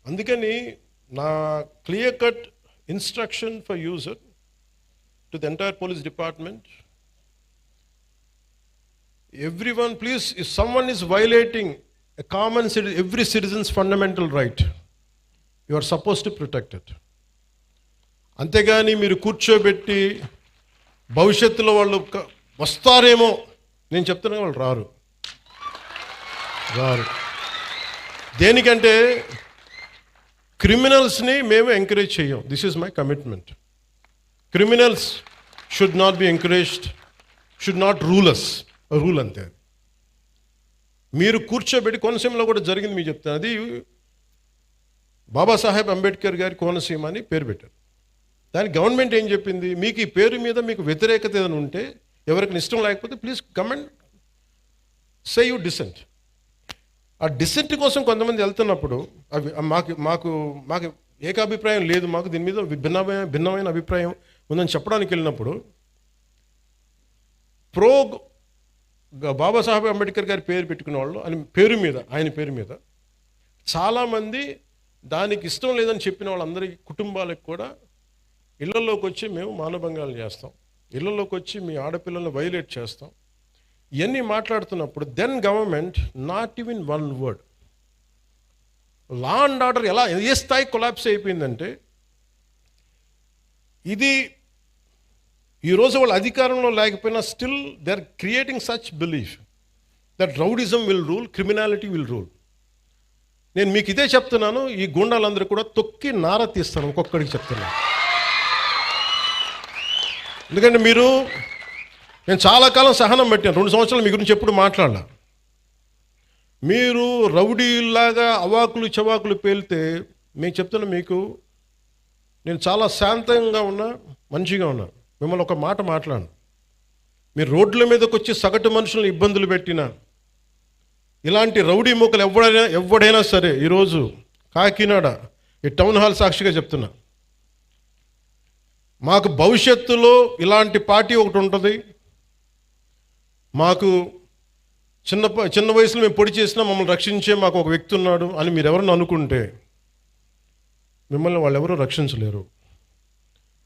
అందుకని నా clear cut instruction for user to the entire police department, everyone please, if someone is violating a common every citizen's fundamental right, you are supposed to protect it. అంతేగాని మీరు కూర్చోబెట్టి భవిష్యత్తులో వాళ్ళు వస్తారేమో, నేను చెప్తున్నా వాళ్ళు రారు. దేనికంటే క్రిమినల్స్ని మేము ఎంకరేజ్ చేయం. This is my commitment. Criminals should not be encouraged, should not rule us. Rule అంతే. మీరు కూర్చోబెట్టి, కోనసీమలో కూడా జరిగింది మీకు చెప్తాను. అది బాబాసాహెబ్ అంబేద్కర్ గారి కోనసీమ అని పేరు పెట్టారు. దానికి గవర్నమెంట్ ఏం చెప్పింది, మీకు ఈ పేరు మీద మీకు వ్యతిరేకత ఏదైనా ఉంటే, ఎవరికి ఇష్టం లేకపోతే please come and say you dissent. ఆ డిసెంట్ కోసం కొంతమంది వెళ్తున్నప్పుడు అవి మాకు ఏకాభిప్రాయం లేదు, మాకు దీని మీద భిన్నమైన అభిప్రాయం ఉందని చెప్పడానికి వెళ్ళినప్పుడు బాబాసాహెబ్ అంబేద్కర్ గారి పేరు పెట్టుకునే వాళ్ళు ఆయన పేరు మీద చాలామంది దానికి ఇష్టం లేదని చెప్పిన వాళ్ళందరి కుటుంబాలకు కూడా ఇళ్లలోకి వచ్చి మేము మానభంగాలు చేస్తాం, ఇళ్లలోకి వచ్చి మీ ఆడపిల్లల్ని వైలేట్ చేస్తాం, ఇవన్నీ మాట్లాడుతున్నప్పుడు then government not even one word. Law and order ఏ స్థాయి కొలాప్స్ అయిపోయిందంటే, ఇది ఈరోజు వాళ్ళు అధికారంలో లేకపోయినా still they are creating such belief that rowdyism will rule, criminality will rule. నేను మీకు ఇదే చెప్తున్నాను, ఈ గుండాలందరూ కూడా తొక్కి నార తీస్తాను, ఒక్కొక్కడికి చెప్తున్నాను. ఎందుకంటే నేను చాలా కాలం సహనం పెట్టాను, 2 సంవత్సరాలు మీ గురించి ఎప్పుడు మాట్లాడాల. మీరు రౌడీలాగా అవాకులు చవాకులు పేలితే మీకు చెప్తున్నా, మీకు నేను చాలా శాంతంగా ఉన్నా, మంచిగా ఉన్నా. మిమ్మల్ని ఒక మాట మాట్లాడను. మీరు రోడ్ల మీదకి వచ్చి సగటు మనుషులను ఇబ్బందులు పెట్టినా, ఇలాంటి రౌడీ మూకలు ఎవడైనా సరే, ఈరోజు కాకినాడ ఈ టౌన్ హాల్ సాక్షిగా చెప్తున్నా, మాకు భవిష్యత్తులో ఇలాంటి పార్టీ ఒకటి ఉంటుంది. మాకు చిన్న వయసులో మేము పొడి చేసినా మమ్మల్ని రక్షించే మాకు ఒక వ్యక్తి ఉన్నాడు అని మీరు ఎవరైనా అనుకుంటే, మిమ్మల్ని వాళ్ళు ఎవరూ రక్షించలేరు.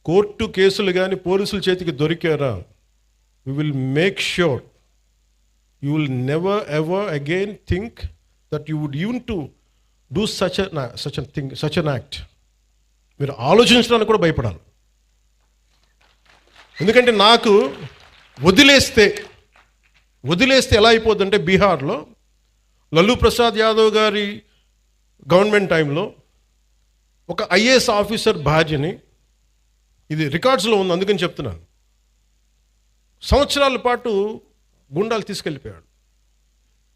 కోర్టు కేసులు కానీ పోలీసుల చేతికి దొరికారా, we will make sure you will never ever again think that you would even to do such an act. మీరు ఆలోచించడానికి కూడా భయపడాలి. ఎందుకంటే నాకు వదిలేస్తే ఎలా అయిపోద్దంటే, బీహార్లో లల్లూ ప్రసాద్ యాదవ్ గారి గవర్నమెంట్ టైంలో ఒక ఐఏఎస్ ఆఫీసర్ భార్యని, ఇది రికార్డ్స్లో ఉంది అందుకని చెప్తున్నాను, సంవత్సరాల పాటు గుండాలు తీసుకెళ్ళిపోయాడు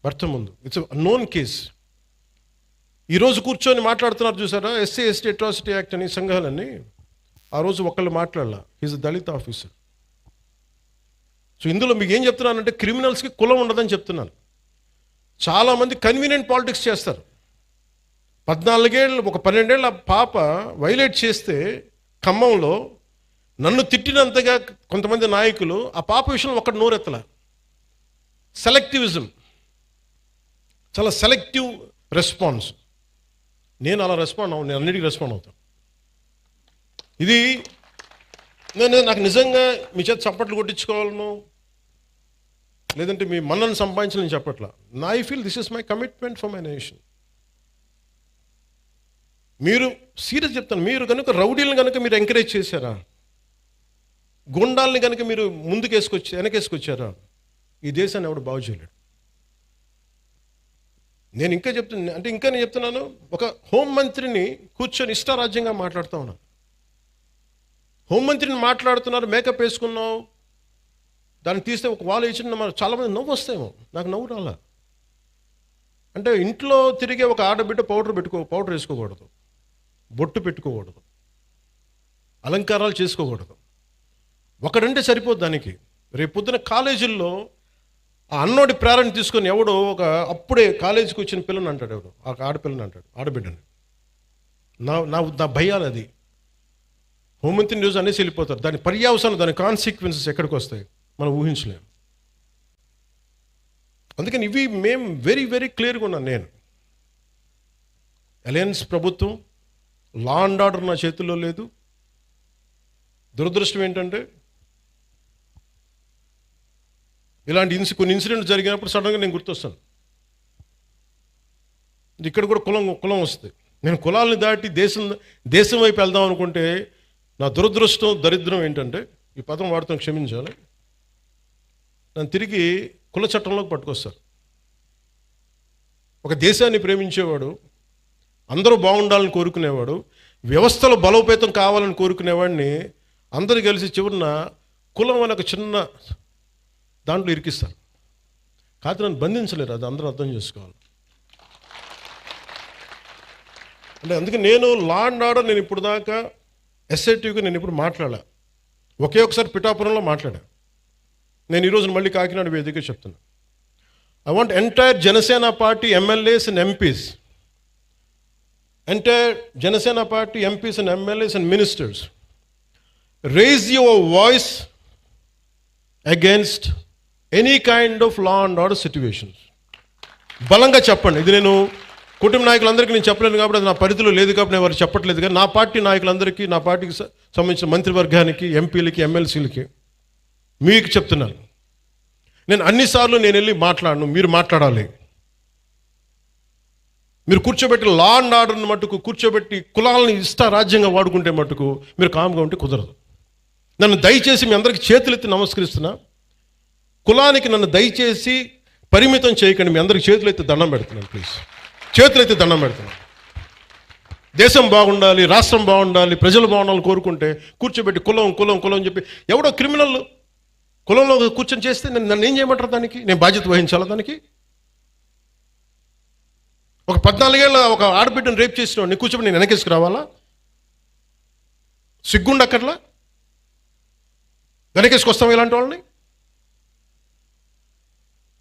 భర్త ముందు. It's known case. ఈరోజు కూర్చొని మాట్లాడుతున్నారు చూసారా, ఎస్సీ ఎస్టీ అట్రాసిటీ యాక్ట్ అని, సంఘాలన్నీ. ఆ రోజు ఒకళ్ళు మాట్లాడాల, ఈజ్ దళిత ఆఫీసర్. సో ఇందులో మీకు ఏం చెప్తున్నానంటే, క్రిమినల్స్కి కులం ఉండదని చెప్తున్నాను. చాలామంది కన్వీనియంట్ పాలిటిక్స్ చేస్తారు. 14 ఏళ్ళు, ఒక 12 ఏళ్ళ పాప వైలేట్ చేస్తే ఖమ్మంలో నన్ను తిట్టినంతగా కొంతమంది నాయకులు ఆ పాప విషయంలో ఒక్కటి నోరెత్తల. సెలెక్టివిజం, చాలా సెలెక్టివ్ రెస్పాన్స్. నేను అలా రెస్పాండ్ నేను అన్నిటికీ రెస్పాండ్ అవుతాను. ఇది నాకు నిజంగా మీ చేత చప్పట్లు కొట్టించుకోవాలను, లేదంటే మీ మన్నను సంపాదించాలని చెప్పట్లా. I feel this is my commitment for my nation. మీరు సీరియస్ చెప్తాను, మీరు కనుక రౌడీలను కనుక మీరు ఎంకరేజ్ చేశారా, గుండాలని కనుక మీరు వెనకేసుకొచ్చారా, ఈ దేశాన్ని ఎవడు బాగు చేయలేడు. నేను చెప్తున్నాను, ఒక హోంమంత్రిని కూర్చొని ఇష్టారాజ్యంగా మాట్లాడుతూ ఉన్నాను. హోంమంత్రిని మాట్లాడుతున్నారు, మేకప్ వేసుకున్నావు, దాన్ని తీస్తే ఒక వాళ్ళు ఇచ్చిన చాలామంది నవ్వు వస్తాయేమో, నాకు నవ్వు రాలా. అంటే ఇంట్లో తిరిగే ఒక ఆడబిడ్డ పౌడర్ వేసుకోకూడదు, బొట్టు పెట్టుకోకూడదు, అలంకారాలు చేసుకోకూడదు. ఒకడంటే సరిపోదు దానికి. రేపు పొద్దున కాలేజీల్లో ఆ అన్నోడి ప్రేరణ తీసుకొని ఎవడో అప్పుడే కాలేజీకి వచ్చిన పిల్లని అంటాడు, ఎవడో ఆ ఆడపిల్లని అంటాడు, ఆడబిడ్డని. నా భయాలు అది. హోంమంత్రి న్యూస్ అనేసి వెళ్ళిపోతారు. దాని పర్యావసానం, దాని కాన్సిక్వెన్సెస్ ఎక్కడికి వస్తాయి మనం ఊహించలేము. అందుకని మేము వెరీ వెరీ క్లియర్గా ఉన్నాను. అలయన్స్ ప్రభుత్వం, లా అండ్ ఆర్డర్ నా చేతుల్లో లేదు. దురదృష్టం ఏంటంటే ఇలాంటి కొన్ని ఇన్సిడెంట్స్ జరిగినప్పుడు సడన్గా నేను గుర్తొస్తాను. ఇక్కడ కూడా కులం వస్తుంది. నేను కులాలను దాటి దేశం వైపు వెళ్దాం అనుకుంటే నా దురదృష్టం, దరిద్రం ఏంటంటే, ఈ పదం వాడుతాం, క్షమించాలి, నన్ను తిరిగి కుల చట్టంలోకి పట్టుకొస్తారు. ఒక దేశాన్ని ప్రేమించేవాడు, అందరూ బాగుండాలని కోరుకునేవాడు, వ్యవస్థలో బలోపేతం కావాలని కోరుకునేవాడిని అందరూ కలిసి చివరిన కులం అని ఒక చిన్న దాంట్లో ఇరికిస్తారు. కాదు, నన్ను బంధించలేరు. అది అందరూ అర్థం చేసుకోవాలి. అంటే అందుకే నేను లా అండ్ ఆర్డర్, నేను ఇప్పుడు దాకా ఎస్ఐటీగా నేను ఇప్పుడు మాట్లాడా. ఒకసారి పిఠాపురంలో మాట్లాడా. నేను ఈరోజు మళ్ళీ కాకినాడ వేదిక చెప్తున్నా. I want entire Janasena party MLAs and MPs, entire Janasena party MPs and MLAs and ministers, raise your voice against any kind of law and order situations. బలంగా చెప్పండి. ఇది నేను కుటుంబ నాయకులందరికీ నేను చెప్పలేను కాబట్టి, అది నా పరిధిలో లేదు కాబట్టి నేను వారు చెప్పట్లేదు. కానీ నా పార్టీ నాయకులందరికీ, నా పార్టీకి సంబంధించిన మంత్రివర్గానికి, ఎంపీలకి, ఎమ్మెల్సీలకి మీకు చెప్తున్నాను, నేను అన్నిసార్లు నేను వెళ్ళి మాట్లాడను, మీరు మాట్లాడాలి. మీరు కూర్చోబెట్టి లా అండ్ ఆర్డర్ని మట్టుకు కూర్చోబెట్టి కులాలని రాజ్యంగా వాడుకుంటే మట్టుకు మీరు కామ్గా ఉంటే కుదరదు. నన్ను దయచేసి మీ అందరికీ చేతులెత్తి నమస్కరిస్తున్నా. కులానికి నన్ను దయచేసి పరిమితం చేయకండి. మీ అందరికి చేతులెత్తి దండం పెడుతున్నాను. ప్లీజ్ చేతులెత్తి దండం పెడుతున్నాను. దేశం బాగుండాలి, రాష్ట్రం బాగుండాలి, ప్రజలు బాగుండాలని కోరుకుంటే కూర్చోబెట్టి కులం అని చెప్పి ఎవడో క్రిమినల్ కులంలో కూర్చొని చేస్తే నన్ను ఏం చేయమంటారు? దానికి నేను బాధ్యత వహించాలా? దానికి ఒక 14 ఏళ్ళ ఒక ఆడబిడ్డను రేప్ చేసిన వాడిని కూర్చోబెట్టి నేను వెనకేసుకు రావాలా? సిగ్గుండక్కర్లా? వెనకేసుకొస్తాం ఇలాంటి వాళ్ళని?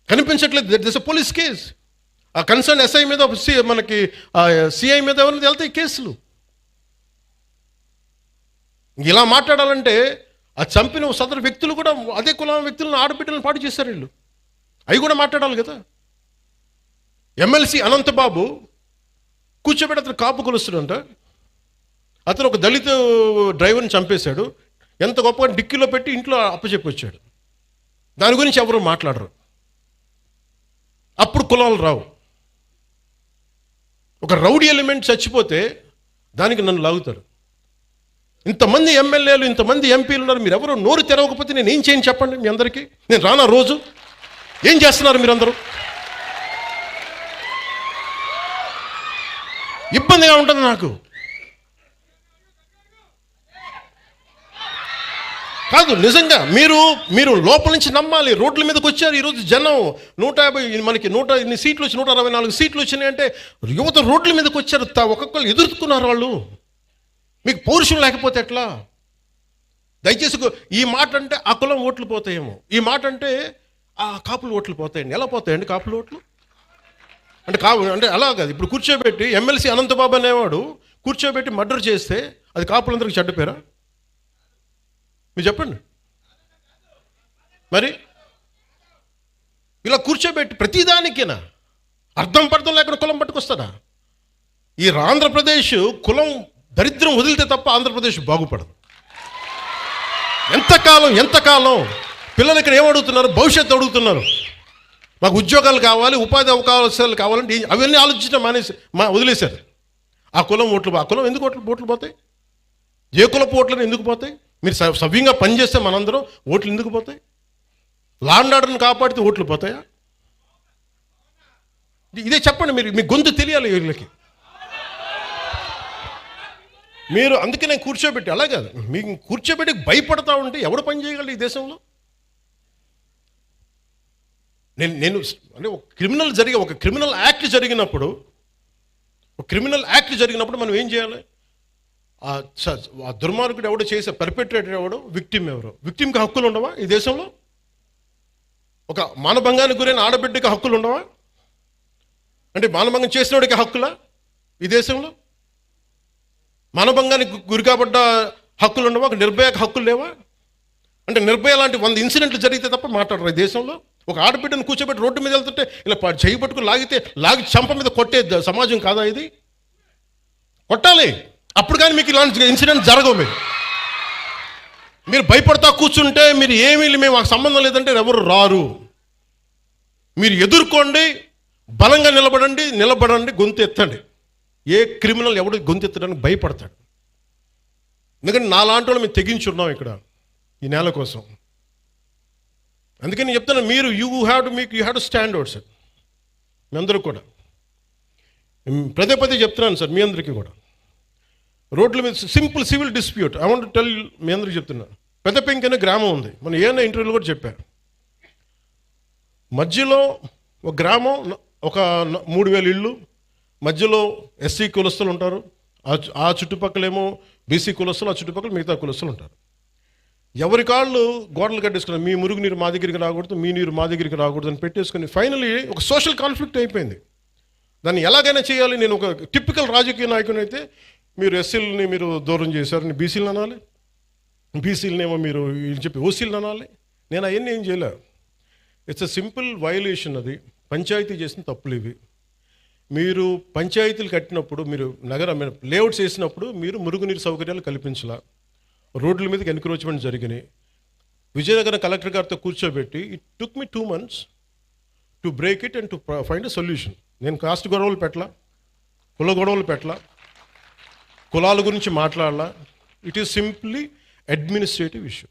కనిపించట్లేదు. This a police case. ఆ కన్సర్న్ ఎస్ఐ మీద, మనకి సిఐ మీద ఎవరిని వెళ్తాయి కేసులు. ఇలా మాట్లాడాలంటే ఆ చంపిన సదరు వ్యక్తులు కూడా అదే కులం వ్యక్తులను, ఆడబిడ్డలను పాటు చేశారు వీళ్ళు. అవి కూడా మాట్లాడాలి కదా. ఎమ్మెల్సీ అనంతబాబు కూర్చోబెట్టి అతను కాపు కొలుస్తాడంట. అతను ఒక దళిత డ్రైవర్ని చంపేశాడు. ఎంత గొప్పగా డిక్కీలో పెట్టి ఇంట్లో అప్పచెప్పి వచ్చాడు. దాని గురించి ఎవరు మాట్లాడరు. అప్పుడు కులాలు రావు. ఒక రౌడీ ఎలిమెంట్ చచ్చిపోతే దానికి నన్ను లాగుతారు. ఇంతమంది ఎమ్మెల్యేలు, ఇంతమంది ఎంపీలు ఉన్నారు, మీరు ఎవరు నోరు తెరవకపోతే నేను ఏం చేయను చెప్పండి? మీ అందరికీ నేను రానా రోజు? ఏం చేస్తున్నారు మీరందరూ? ఇబ్బందిగా ఉంటుంది నాకు. కాదు, నిజంగా మీరు లోపల నుంచి నమ్మాలి. రోడ్ల మీదకి వచ్చారు ఈరోజు జనం. 150, మనకి 100 సీట్లు వచ్చి 164 సీట్లు వచ్చినాయి అంటే యువత రోడ్ల మీదకి వచ్చారు. ఒక్కొక్కరు ఎదుర్కొన్నారు వాళ్ళు. మీకు పౌరుషం లేకపోతే ఎట్లా? దయచేసి ఈ మాట అంటే ఆ కులం ఓట్లు పోతాయేమో, ఈ మాట అంటే ఆ కాపులు ఓట్లు పోతాయండి. ఎలా పోతాయండి కాపులు ఓట్లు? అంటే అలా కాదు. ఇప్పుడు కూర్చోబెట్టి ఎమ్మెల్సీ అనంతబాబు అనేవాడు కూర్చోబెట్టి మర్డర్ చేస్తే అది కాపులందరికీ చెడ్డ పేరా? మీరు చెప్పండి. మరి ఇలా కూర్చోబెట్టి ప్రతిదానికేనా అర్థం పర్థం లేకుండా కులం పట్టుకొస్తాడా? ఈ ఆంధ్రప్రదేశ్ కులం దరిద్రం వదిలితే తప్ప ఆంధ్రప్రదేశ్ బాగుపడదు. ఎంతకాలం పిల్లలు ఇక్కడ ఏమడుగుతున్నారు? భవిష్యత్తు అడుగుతున్నారు. మాకు ఉద్యోగాలు కావాలి, ఉపాధి అవకాశాలు కావాలంటే అవన్నీ ఆలోచించడం వదిలేశారు. ఆ కులం ఎందుకు ఓట్లు పోతాయి? ఏ కులపు ఓట్లను ఎందుకు పోతాయి? మీరు సవ్యంగా పనిచేస్తే మనందరం ఓట్లు ఎందుకు పోతాయి? లా అండ్ ఆర్డర్ని కాపాడితే ఓట్లు పోతాయా? ఇదే చెప్పండి. మీ గొంతు తెలియాలి వీళ్ళకి. మీరు అందుకే నేను కూర్చోబెట్టి, అలా కాదు, మీకు కూర్చోబెట్టి భయపడతా ఉంటే ఎవడు పని చేయగలరు ఈ దేశంలో? నేను అంటే ఒక క్రిమినల్ యాక్ట్ జరిగినప్పుడు మనం ఏం చేయాలి? ఆ దుర్మార్గుడు ఎవడో చేసే పర్పెట్రేటర్ ఎవడో, విక్టిమ్ ఎవరో. విక్టిమ్కి హక్కులు ఉండవా ఈ దేశంలో? ఒక మానభంగానికి గురైన ఆడబిడ్డకి హక్కులు ఉండవా? అంటే మానభంగం చేసినోడికి హక్కులా ఈ దేశంలో? మానభంగానికి గురి కాబడ్డ హక్కులు ఉండవా? ఒక నిర్భయకు హక్కులు లేవా? అంటే నిర్భయ లాంటి 100 ఇన్సిడెంట్లు జరిగితే తప్ప మాట్లాడరు ఈ దేశంలో. ఒక ఆడబిడ్డను కూర్చోబెట్టి రోడ్డు మీద వెళ్తుంటే ఇలా చేయి పట్టుకుని లాగి చంప మీద కొట్టే సమాజం కాదా ఇది? కొట్టాలి. అప్పుడు కానీ మీకు ఇలాంటి ఇన్సిడెంట్ జరగవు. మీరు భయపడతా కూర్చుంటే మీరు ఏమీ మేము మాకు సంబంధం లేదంటే ఎవరు రారు. మీరు ఎదుర్కోండి, బలంగా నిలబడండి, గొంతు ఎత్తండి. ఏ క్రిమినల్ ఎవడు గొంతు ఎత్తడానికి భయపడతాడు? ఎందుకంటే నాలాంటి వాళ్ళు మేము తెగించున్నాం ఇక్కడ ఈ నేల కోసం. అందుకని నేను చెప్తాను, మీరు you have to stand out sir. మీ అందరూ కూడా పదే చెప్తున్నాను సార్, మీ అందరికీ కూడా. రోడ్ల మీద simple civil dispute I want tell, మీ అందరికీ చెప్తున్నాను. పెద్ద పెంకి అనే గ్రామం ఉంది, మనం ఏమైనా ఇంటర్వ్యూలో కూడా చెప్పారు. మధ్యలో ఒక గ్రామం, ఒక 3000 ఇళ్ళు, మధ్యలో ఎస్సీ కులస్తులు ఉంటారు, ఆ చుట్టుపక్కలేమో బీసీ కులస్తులు, ఆ చుట్టుపక్కల మిగతా కులస్తులు ఉంటారు. ఎవరి కాళ్ళు గోడలు కట్టేసుకున్నారు, మీ మురుగు నీరు మా దగ్గరికి రాకూడదు, మీ నీరు మా దగ్గరికి రాకూడదు అని పెట్టేసుకుని ఫైనలీ ఒక సోషల్ కాన్ఫ్లిక్ట్ అయిపోయింది. దాన్ని ఎలాగైనా చేయాలి. నేను ఒక టిపికల్ రాజకీయ నాయకుని అయితే, మీరు ఎస్సీలని మీరు దూరం చేశారని బీసీలను అనాలి, బీసీలనేమో మీరు చెప్పి ఓసీలను అనాలి. నేను అవన్నీ ఏం చేయలే. It's a simple violation. అది పంచాయతీ చేసిన తప్పులు ఇవి. మీరు పంచాయతీలు కట్టినప్పుడు, మీరు లేఅవుట్స్ వేసినప్పుడు మీరు మురుగునీరు సౌకర్యాలు కల్పించాల. రోడ్ల మీదకి ఎన్క్రోచ్మెంట్ జరిగినాయి. విజయనగరం కలెక్టర్ గారితో కూర్చోబెట్టి it took me 2 months to break it and to find a solution. నేను కాస్ట్ గొడవలు పెట్టలా, కుల గొడవలు పెట్టలా, కులాల గురించి మాట్లాడాలా. It is simply administrative issue.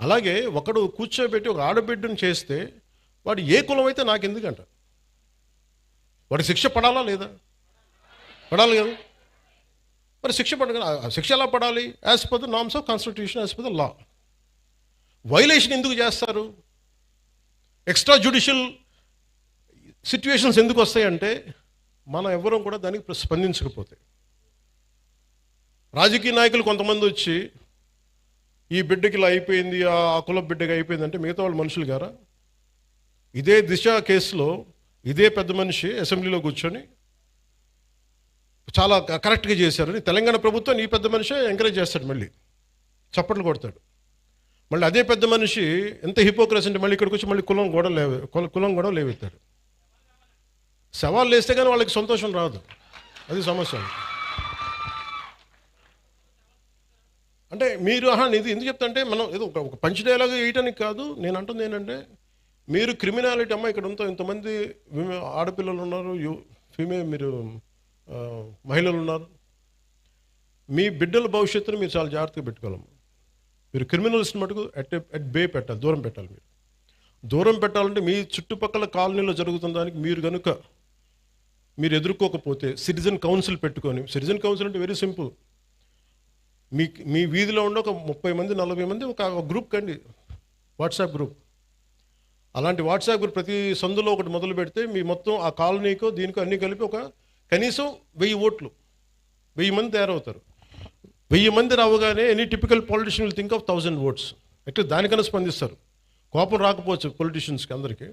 అలాగే ఒకడు కూర్చోబెట్టి ఒక ఆడబిడ్డను చేస్తే వాడు ఏ కులం అయితే నాకెందుకంట? వాడి శిక్ష పడాలా లేదా? పడాలి కదా. మరి శిక్ష శిక్ష ఎలా పడాలి? As per the norms of constitution, as per the law. Violation ఎందుకు చేస్తారు? ఎక్స్ట్రా జ్యుడిషియల్ సిచ్యువేషన్స్ ఎందుకు వస్తాయంటే మనం ఎవరూ కూడా దానికి స్పందించకపోతే. రాజకీయ నాయకులు కొంతమంది వచ్చి ఈ బిడ్డకి ఇలా అయిపోయింది, ఆ కుల బిడ్డకి అయిపోయింది అంటే మిగతా వాళ్ళు మనుషులు గారా? ఇదే దిశ కేసులో ఇదే పెద్ద మనిషి అసెంబ్లీలో కూర్చొని చాలా కరెక్ట్గా చేశారని తెలంగాణ ప్రభుత్వం ఈ పెద్ద మనిషి ఎంకరేజ్ చేస్తాడు, మళ్ళీ చప్పట్లు కొడతాడు. మళ్ళీ అదే పెద్ద మనిషి ఎంత హిపోక్రసీ అంటే మళ్ళీ ఇక్కడికి వచ్చి మళ్ళీ కులం గొడవ లేవెత్తాడు. సవాళ్ళు వేస్తే కానీ వాళ్ళకి సంతోషం రాదు, అది సమస్య. అంటే మీరు ఇది ఎందుకు చెప్తా అంటే, మనం ఏదో ఒక పంచ్ డైలాగ్ వేయటానికి కాదు. నేను అంటుంది ఏంటంటే, మీరు క్రిమినాలిటీ అమ్మ ఇక్కడ ఇంతమంది ఆడపిల్లలు ఉన్నారు, మీరు మహిళలు ఉన్నారు, మీ బిడ్డల భవిష్యత్తును మీరు చాలా జాగ్రత్తగా పెట్టుకోవాలి. మీరు క్రిమినల్స్ని మటుకు అట్ బే పెట్టాలి, దూరం పెట్టాలి. మీరు దూరం పెట్టాలంటే మీ చుట్టుపక్కల కాలనీలో జరుగుతున్న దానికి మీరు ఎదుర్కోకపోతే సిటిజన్ కౌన్సిల్ పెట్టుకొని, సిటిజన్ కౌన్సిల్ అంటే వెరీ సింపుల్. మీ వీధిలో ఉండే ఒక 30 మంది 40 మంది ఒక గ్రూప్ కండి, వాట్సాప్ గ్రూప్. అలాంటి వాట్సాప్ గ్రూప్ ప్రతి సందులో ఒకటి మొదలు పెడితే మీ మొత్తం ఆ కాలనీకో దీనికో అన్నీ కలిపి ఒక కనీసం 1000 ఓట్లు, 1000 మంది తయారవుతారు. 1000 మంది రావగానే any typical politician will think of 1000 votes. At least దానికన్నా స్పందిస్తారు. కోపం రాకపోవచ్చు పొలిటీషియన్స్కి అందరికీ,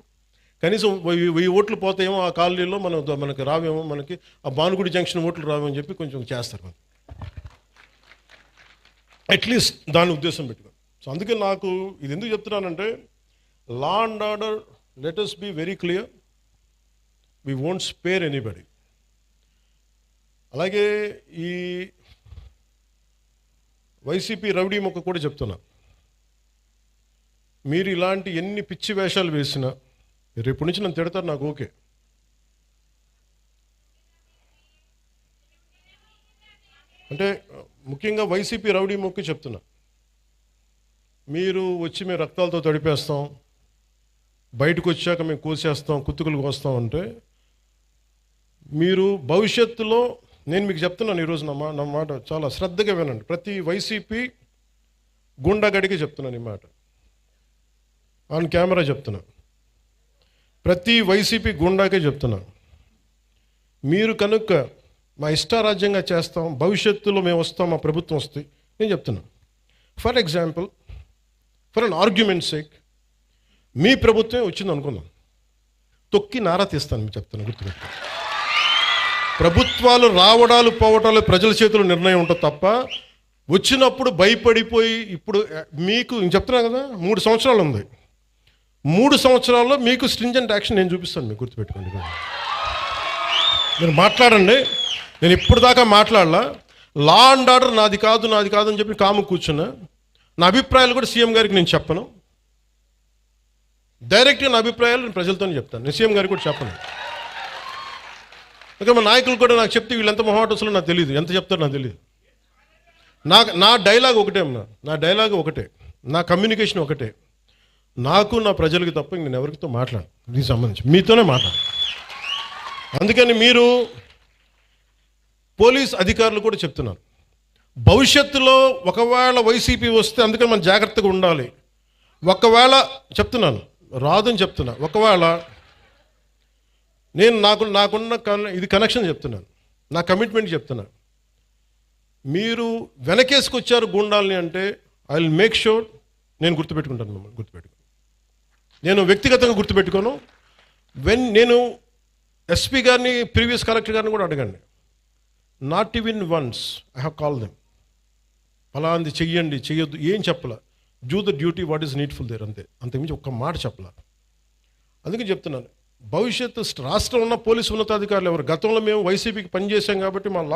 కనీసం 1000 ఓట్లు పోతాయేమో ఆ కాలనీలో, మనకి రావేమో, మనకి ఆ భానుగుడి జంక్షన్ ఓట్లు రావేమో అని చెప్పి కొంచెం చేస్తారు. అట్లీస్ట్ దాని ఉద్దేశం పెట్టుకోండి. సో అందుకే నాకు ఇది ఎందుకు చెప్తున్నానంటే, law and order, let us be very clear, we won't spare anybody. అలాగే ఈ వైసీపీ రౌడీ మొక్క కూడా చెప్తున్నా, మీరు ఇలాంటి ఎన్ని పిచ్చి వేషాలు వేసినా రేపు నుంచి నన్ను తిడతారు, నాకు ఓకే. అంటే ముఖ్యంగా వైసీపీ రౌడీ మొక్కి చెప్తున్నా, మీరు వచ్చి మేము రక్తాలతో తడిపేస్తాం, బయటకు వచ్చాక మేము కోసేస్తాం, కుత్తుకులు కోస్తాం అంటే, మీరు భవిష్యత్తులో, నేను మీకు చెప్తున్నాను ఈరోజు నా మాట చాలా శ్రద్ధగా వినండి. ప్రతి వైసీపీ గుండాగడికి చెప్తున్నాను ఈ మాట, ఆన్ కెమెరా చెప్తున్నాను, ప్రతి వైసీపీ గుండాకే చెప్తున్నాను. మీరు కనుక మా ఇష్టారాజ్యంగా చేస్తాం, భవిష్యత్తులో మేము వస్తాం, మా ప్రభుత్వం వస్తాయి, నేను చెప్తున్నాను. For example, for an argument sake, మీ ప్రభుత్వమే వచ్చింది అనుకుందాం, తొక్కి నారా తీస్తాను, మీకు చెప్తాను, గుర్తుపెట్టు. ప్రభుత్వాలు రావడాలు పోవటాలు ప్రజల చేతుల్లో నిర్ణయం ఉంటుంది తప్ప, వచ్చినప్పుడు భయపడిపోయి, ఇప్పుడు మీకు నేను చెప్తున్నాను కదా, 3 సంవత్సరాలు ఉంది, 3 సంవత్సరాల్లో మీకు స్ట్రింజెంట్ యాక్షన్ నేను చూపిస్తాను, మీకు గుర్తుపెట్టుకోండి. మీరు మాట్లాడండి, నేను ఇప్పుడు దాకా మాట్లాడలా. లా అండ్ ఆర్డర్ నాది కాదు అని చెప్పి కాము కూర్చున్నా. నా అభిప్రాయాలు కూడా సీఎం గారికి నేను చెప్పను. డైరెక్ట్గా నా అభిప్రాయాలు నేను ప్రజలతోనే చెప్తాను. నేను సీఎం గారికి కూడా చెప్పను. ఇంకా మా నాయకులు కూడా నాకు చెప్తే వీళ్ళు ఎంత మొహాటసులో నాకు తెలియదు, ఎంత చెప్తారో నాకు తెలియదు. నా డైలాగ్ ఒకటే అమ్మా, నా డైలాగ్ ఒకటే, నా కమ్యూనికేషన్ ఒకటే. నాకు నా ప్రజలకి తప్ప నేను ఎవరితో మాట్లాడు దీనికి సంబంధించి, మీతోనే మాట్లాడు. అందుకని మీరు పోలీస్ అధికారులు కూడా చెప్తున్నారు, భవిష్యత్తులో ఒకవేళ వైసీపీ వస్తే అందుకని మనం జాగ్రత్తగా ఉండాలి. ఒకవేళ చెప్తున్నాను, రాదని చెప్తున్నా, ఒకవేళ నేను నాకున్న ఇది కనెక్షన్ చెప్తున్నాను, నా కమిట్మెంట్ చెప్తున్నా. మీరు వెనకేసుకొచ్చారు గూండాల్ని అంటే ఐ విల్ మేక్ షూర్ నేను గుర్తుపెట్టుకుంటాను, మిమ్మల్ని గుర్తుపెట్టుకుని. నేను వ్యక్తిగతంగా గుర్తుపెట్టుకోను. నేను ఎస్పీ గారిని, ప్రీవియస్ కలెక్టర్ గారిని కూడా అడగండి. Not even once I have call them. ఫలాంది చెయ్యండి, చెయ్యొద్దు ఏం చెప్పలా. Do the duty what is needful there, అంతే. అంతకుమించి ఒక్క మాట చెప్పలా. అందుకే చెప్తున్నాను, భవిష్యత్తు రాష్ట్రంలో ఉన్న పోలీసు ఉన్నతాధికారులు ఎవరు, గతంలో మేము వైసీపీకి పనిచేసాం కాబట్టి మా లా